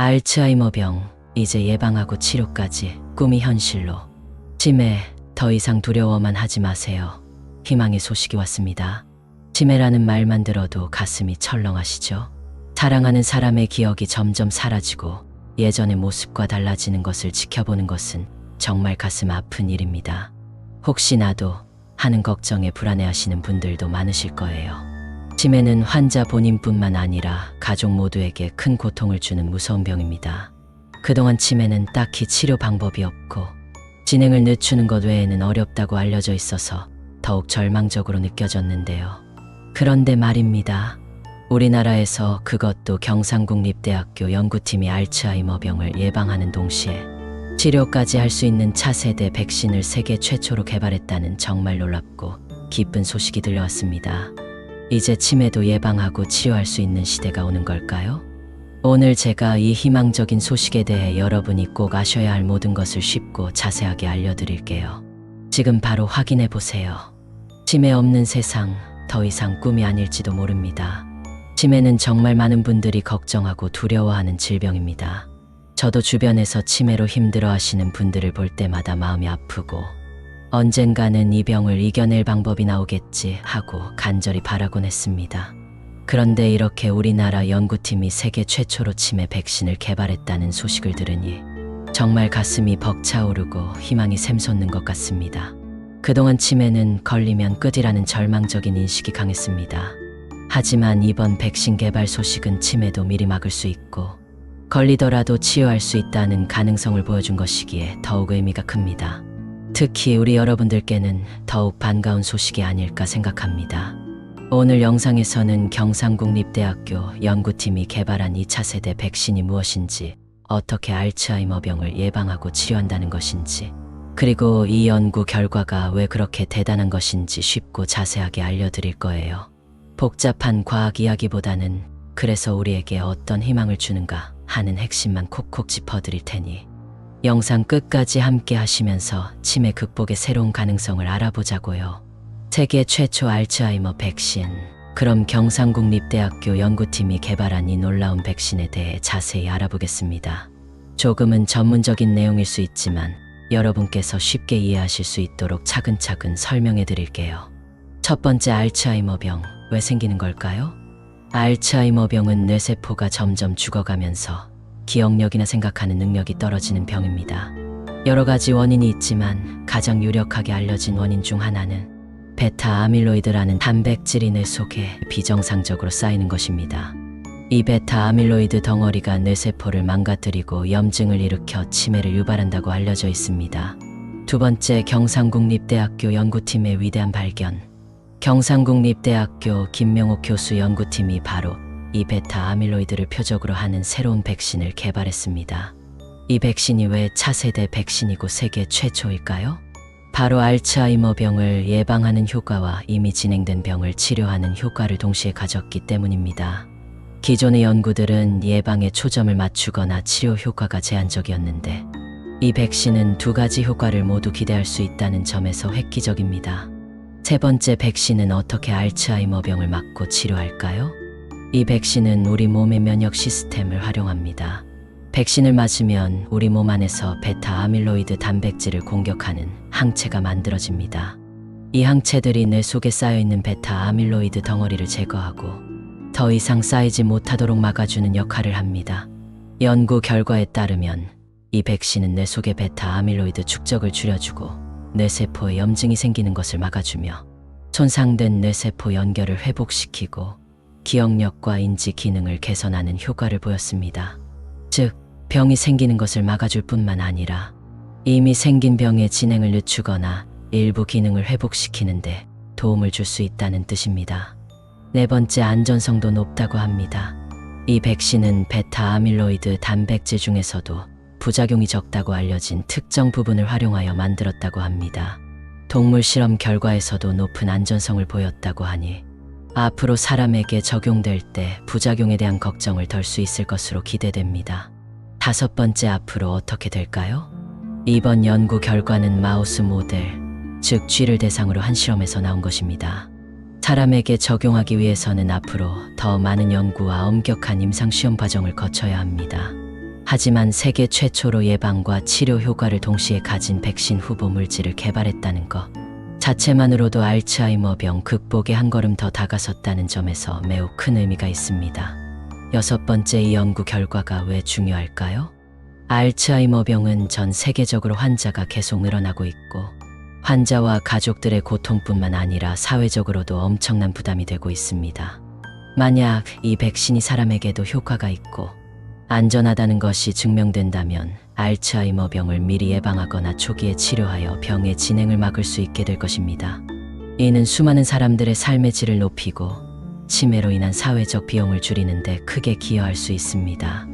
알츠하이머병, 이제 예방하고 치료까지, 꿈이 현실로. 치매, 더 이상 두려워만 하지 마세요. 희망의 소식이 왔습니다. 치매라는 말만 들어도 가슴이 철렁하시죠? 사랑하는 사람의 기억이 점점 사라지고 예전의 모습과 달라지는 것을 지켜보는 것은 정말 가슴 아픈 일입니다. 혹시나도 하는 걱정에 불안해하시는 분들도 많으실 거예요. 치매는 환자 본인뿐만 아니라 가족 모두에게 큰 고통을 주는 무서운 병입니다. 그동안 치매는 딱히 치료 방법이 없고 진행을 늦추는 것 외에는 어렵다고 알려져 있어서 더욱 절망적으로 느껴졌는데요. 그런데 말입니다. 우리나라에서 그것도 경상국립대학교 연구팀이 알츠하이머병을 예방하는 동시에 치료까지 할 수 있는 차세대 백신을 세계 최초로 개발했다는 정말 놀랍고 기쁜 소식이 들려왔습니다. 이제 치매도 예방하고 치료할 수 있는 시대가 오는 걸까요? 오늘 제가 이 희망적인 소식에 대해 여러분이 꼭 아셔야 할 모든 것을 쉽고 자세하게 알려드릴게요. 지금 바로 확인해 보세요. 치매 없는 세상, 더 이상 꿈이 아닐지도 모릅니다. 치매는 정말 많은 분들이 걱정하고 두려워하는 질병입니다. 저도 주변에서 치매로 힘들어하시는 분들을 볼 때마다 마음이 아프고 언젠가는 이 병을 이겨낼 방법이 나오겠지 하고 간절히 바라곤 했습니다. 그런데 이렇게 우리나라 연구팀이 세계 최초로 치매 백신을 개발했다는 소식을 들으니 정말 가슴이 벅차오르고 희망이 샘솟는 것 같습니다. 그동안 치매는 걸리면 끝이라는 절망적인 인식이 강했습니다. 하지만 이번 백신 개발 소식은 치매도 미리 막을 수 있고 걸리더라도 치유할 수 있다는 가능성을 보여준 것이기에 더욱 의미가 큽니다. 특히 우리 여러분들께는 더욱 반가운 소식이 아닐까 생각합니다. 오늘 영상에서는 경상국립대학교 연구팀이 개발한 2차 세대 백신이 무엇인지, 어떻게 알츠하이머병을 예방하고 치료한다는 것인지, 그리고 이 연구 결과가 왜 그렇게 대단한 것인지 쉽고 자세하게 알려드릴 거예요. 복잡한 과학 이야기보다는 그래서 우리에게 어떤 희망을 주는가 하는 핵심만 콕콕 짚어드릴 테니 영상 끝까지 함께 하시면서 치매 극복의 새로운 가능성을 알아보자고요. 세계 최초 알츠하이머 백신. 그럼 경상국립대학교 연구팀이 개발한 이 놀라운 백신에 대해 자세히 알아보겠습니다. 조금은 전문적인 내용일 수 있지만 여러분께서 쉽게 이해하실 수 있도록 차근차근 설명해 드릴게요. 첫 번째, 알츠하이머병. 왜 생기는 걸까요? 알츠하이머병은 뇌세포가 점점 죽어가면서 기억력이나 생각하는 능력이 떨어지는 병입니다. 여러 가지 원인이 있지만 가장 유력하게 알려진 원인 중 하나는 베타 아밀로이드라는 단백질이 뇌 속에 비정상적으로 쌓이는 것입니다. 이 베타 아밀로이드 덩어리가 뇌세포를 망가뜨리고 염증을 일으켜 치매를 유발한다고 알려져 있습니다. 두 번째, 경상국립대학교 연구팀의 위대한 발견. 경상국립대학교 김명옥 교수 연구팀이 바로 이 베타 아밀로이드를 표적으로 하는 새로운 백신을 개발했습니다. 이 백신이 왜 차세대 백신이고 세계 최초일까요? 바로 알츠하이머병을 예방하는 효과와 이미 진행된 병을 치료하는 효과를 동시에 가졌기 때문입니다. 기존의 연구들은 예방에 초점을 맞추거나 치료 효과가 제한적이었는데 이 백신은 두 가지 효과를 모두 기대할 수 있다는 점에서 획기적입니다. 세 번째, 백신은 어떻게 알츠하이머병을 막고 치료할까요? 이 백신은 우리 몸의 면역 시스템을 활용합니다. 백신을 맞으면 우리 몸 안에서 베타 아밀로이드 단백질을 공격하는 항체가 만들어집니다. 이 항체들이 뇌 속에 쌓여있는 베타 아밀로이드 덩어리를 제거하고 더 이상 쌓이지 못하도록 막아주는 역할을 합니다. 연구 결과에 따르면 이 백신은 뇌 속의 베타 아밀로이드 축적을 줄여주고 뇌세포에 염증이 생기는 것을 막아주며 손상된 뇌세포 연결을 회복시키고 기억력과 인지 기능을 개선하는 효과를 보였습니다. 즉, 병이 생기는 것을 막아줄 뿐만 아니라 이미 생긴 병의 진행을 늦추거나 일부 기능을 회복시키는데 도움을 줄 수 있다는 뜻입니다. 네 번째, 안전성도 높다고 합니다. 이 백신은 베타 아밀로이드 단백질 중에서도 부작용이 적다고 알려진 특정 부분을 활용하여 만들었다고 합니다. 동물 실험 결과에서도 높은 안전성을 보였다고 하니 앞으로 사람에게 적용될 때 부작용에 대한 걱정을 덜 수 있을 것으로 기대됩니다. 다섯 번째, 앞으로 어떻게 될까요? 이번 연구 결과는 마우스 모델, 즉 쥐를 대상으로 한 실험에서 나온 것입니다. 사람에게 적용하기 위해서는 앞으로 더 많은 연구와 엄격한 임상시험 과정을 거쳐야 합니다. 하지만 세계 최초로 예방과 치료 효과를 동시에 가진 백신 후보 물질을 개발했다는 것 자체만으로도 알츠하이머병 극복에 한 걸음 더 다가섰다는 점에서 매우 큰 의미가 있습니다. 여섯 번째, 이 연구 결과가 왜 중요할까요? 알츠하이머병은 전 세계적으로 환자가 계속 늘어나고 있고 환자와 가족들의 고통뿐만 아니라 사회적으로도 엄청난 부담이 되고 있습니다. 만약 이 백신이 사람에게도 효과가 있고 안전하다는 것이 증명된다면 알츠하이머병을 미리 예방하거나 초기에 치료하여 병의 진행을 막을 수 있게 될 것입니다. 이는 수많은 사람들의 삶의 질을 높이고 치매로 인한 사회적 비용을 줄이는 데 크게 기여할 수 있습니다.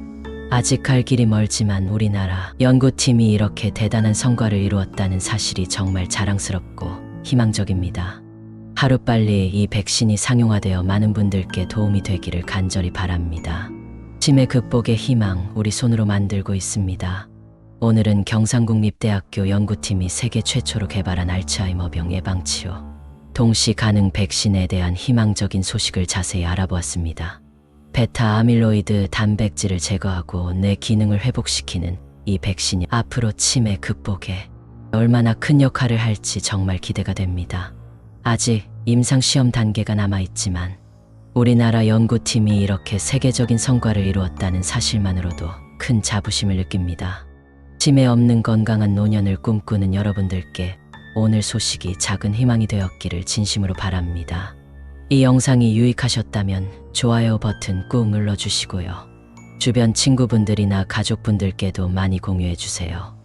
아직 갈 길이 멀지만 우리나라 연구팀이 이렇게 대단한 성과를 이루었다는 사실이 정말 자랑스럽고 희망적입니다. 하루빨리 이 백신이 상용화되어 많은 분들께 도움이 되기를 간절히 바랍니다. 치매 극복의 희망, 우리 손으로 만들고 있습니다. 오늘은 경상국립대학교 연구팀이 세계 최초로 개발한 알츠하이머병 예방치료 동시 가능 백신에 대한 희망적인 소식을 자세히 알아보았습니다. 베타 아밀로이드 단백질을 제거하고 뇌 기능을 회복시키는 이 백신이 앞으로 치매 극복에 얼마나 큰 역할을 할지 정말 기대가 됩니다. 아직 임상시험 단계가 남아있지만 우리나라 연구팀이 이렇게 세계적인 성과를 이루었다는 사실만으로도 큰 자부심을 느낍니다. 치매 없는 건강한 노년을 꿈꾸는 여러분들께 오늘 소식이 작은 희망이 되었기를 진심으로 바랍니다. 이 영상이 유익하셨다면 좋아요 버튼 꾹 눌러주시고요. 주변 친구분들이나 가족분들께도 많이 공유해주세요.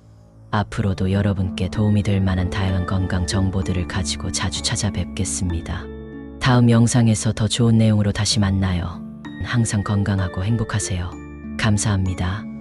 앞으로도 여러분께 도움이 될 만한 다양한 건강 정보들을 가지고 자주 찾아뵙겠습니다. 다음 영상에서 더 좋은 내용으로 다시 만나요. 항상 건강하고 행복하세요. 감사합니다.